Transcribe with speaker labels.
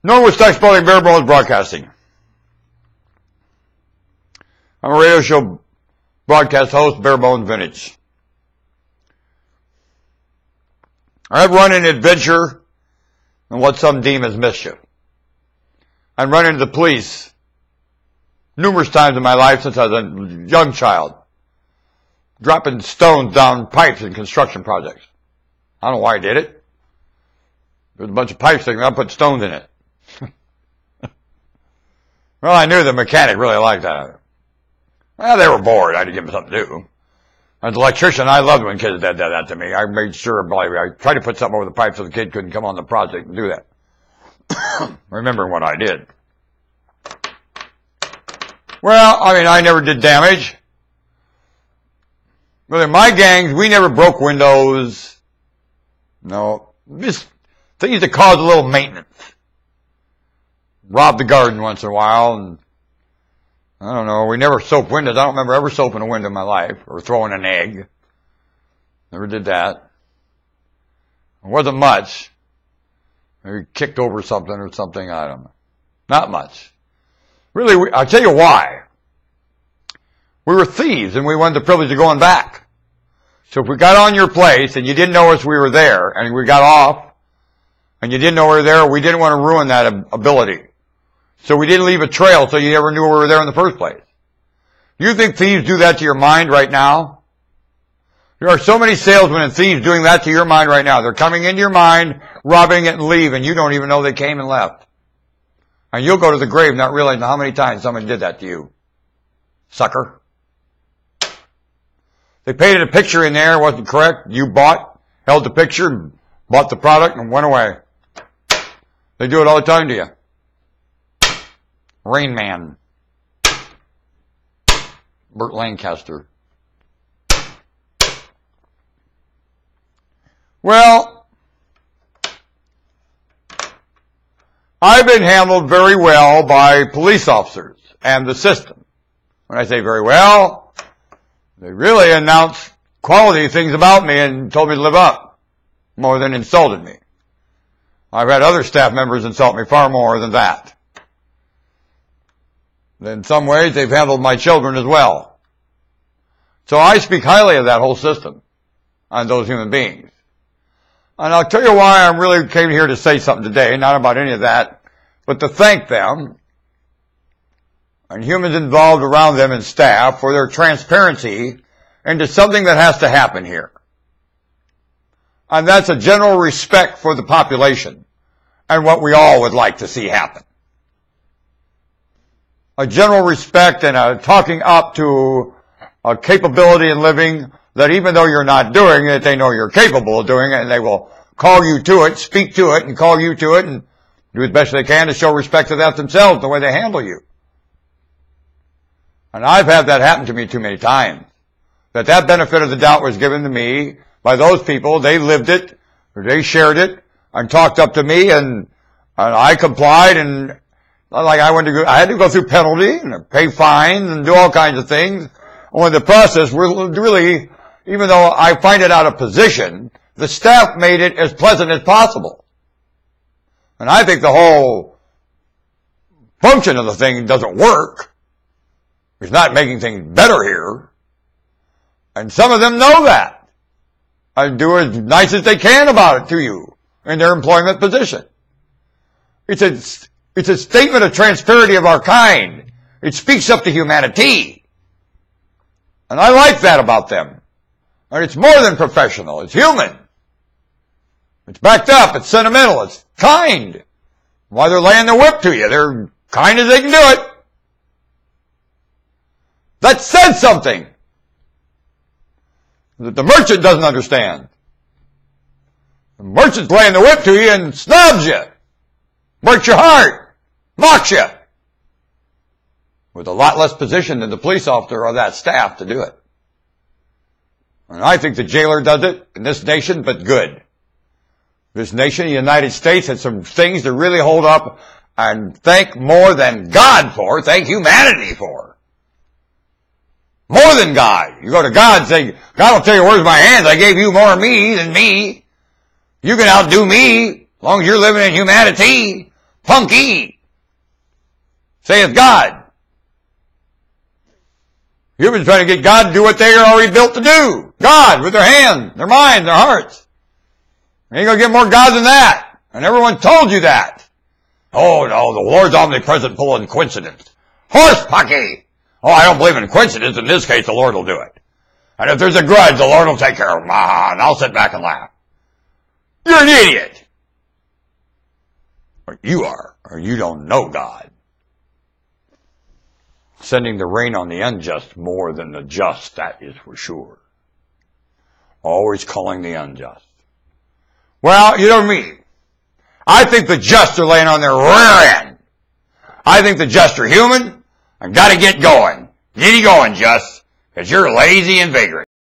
Speaker 1: Norwood Stack Spalding Bare Bones Broadcasting. I'm a radio show broadcast host, Bare Bones Vintage. I've run an adventure in what some deem as mischief. I've run into the police numerous times in my life since I was a young child, dropping stones down pipes in construction projects. I don't know why I did it. There was a bunch of pipes sticking up, I put stones in it. Well, I knew the mechanic really liked that. Well, they were bored. I had to give them something to do. As an electrician, I loved when kids did that to me. I made sure, I tried to put something over the pipe so the kid couldn't come on the project and do that. Remembering what I did. Well, I never did damage. But in my gangs, we never broke windows. No. Just things that caused a little maintenance. Robbed the garden once in a while, and I don't know, we never soaped windows. I don't remember ever soaping a window in my life, or throwing an egg. Never did that. It wasn't much. Maybe kicked over something or something, I don't know. Not much. Really, I'll tell you why. We were thieves, and we wanted the privilege of going back. So if we got on your place, and you didn't know us we were there, and we got off, and you didn't know we were there, we didn't want to ruin that ability. So we didn't leave a trail so you never knew we were there in the first place. You think thieves do that to your mind right now? There are so many salesmen and thieves doing that to your mind right now. They're coming into your mind, robbing it and leaving. You don't even know they came and left. And you'll go to the grave not realizing how many times someone did that to you. Sucker. They painted a picture in there, wasn't correct. You held the picture, bought the product, and went away. They do it all the time to you. Rain Man. Burt Lancaster. Well, I've been handled very well by police officers and the system. When I say very well, they really announced quality things about me and told me to live up more than insulted me. I've had other staff members insult me far more than that. In some ways, they've handled my children as well. So I speak highly of that whole system and those human beings. And I'll tell you why I really came here to say something today, not about any of that, but to thank them and humans involved around them and staff for their transparency into something that has to happen here. And that's a general respect for the population and what we all would like to see happen. A general respect and a talking up to a capability in living that even though you're not doing it, they know you're capable of doing it, and they will call you to it, speak to it, and call you to it, and do as best they can to show respect to that themselves, the way they handle you. And I've had that happen to me too many times. That benefit of the doubt was given to me by those people. They lived it, or they shared it, and talked up to me, and I complied, and like I had to go through penalty and pay fines and do all kinds of things. Well, in the process, we're really, even though I find it out of position, the staff made it as pleasant as possible. And I think the whole function of the thing doesn't work. It's not making things better here. And some of them know that. And do as nice as they can about it to you in their employment position. It's a statement of transparency of our kind. It speaks up to humanity. And I like that about them. And it's more than professional. It's human. It's backed up. It's sentimental. It's kind. While they're laying the whip to you, they're kind as they can do it. That says something that the merchant doesn't understand. The merchant's laying the whip to you and snubs you. Breaks your heart. Mocks you. With a lot less position than the police officer or that staff to do it. And I think the jailer does it in this nation, but good. This nation, the United States, has some things to really hold up and thank more than God for, thank humanity for. More than God. You go to God and say, God will tell you, where's my hands? I gave you more of me than me. You can outdo me as long as you're living in humanity. punky, saith God. Humans trying to get God to do what they are already built to do. God, with their hands, their minds, their hearts. You ain't gonna get more God than that. And everyone told you that. Oh no, the Lord's omnipresent, full of coincidence. Horse punky! Oh, I don't believe in coincidence. In this case, the Lord will do it. And if there's a grudge, the Lord will take care of them. And I'll sit back and laugh. You're an idiot! Or you are, or you don't know God. Sending the rain on the unjust more than the just, that is for sure. Always calling the unjust. Well, you know me. I think the just are laying on their rear end. I think the just are human. I've got to get going. Get going, just, because you're lazy and vagrant.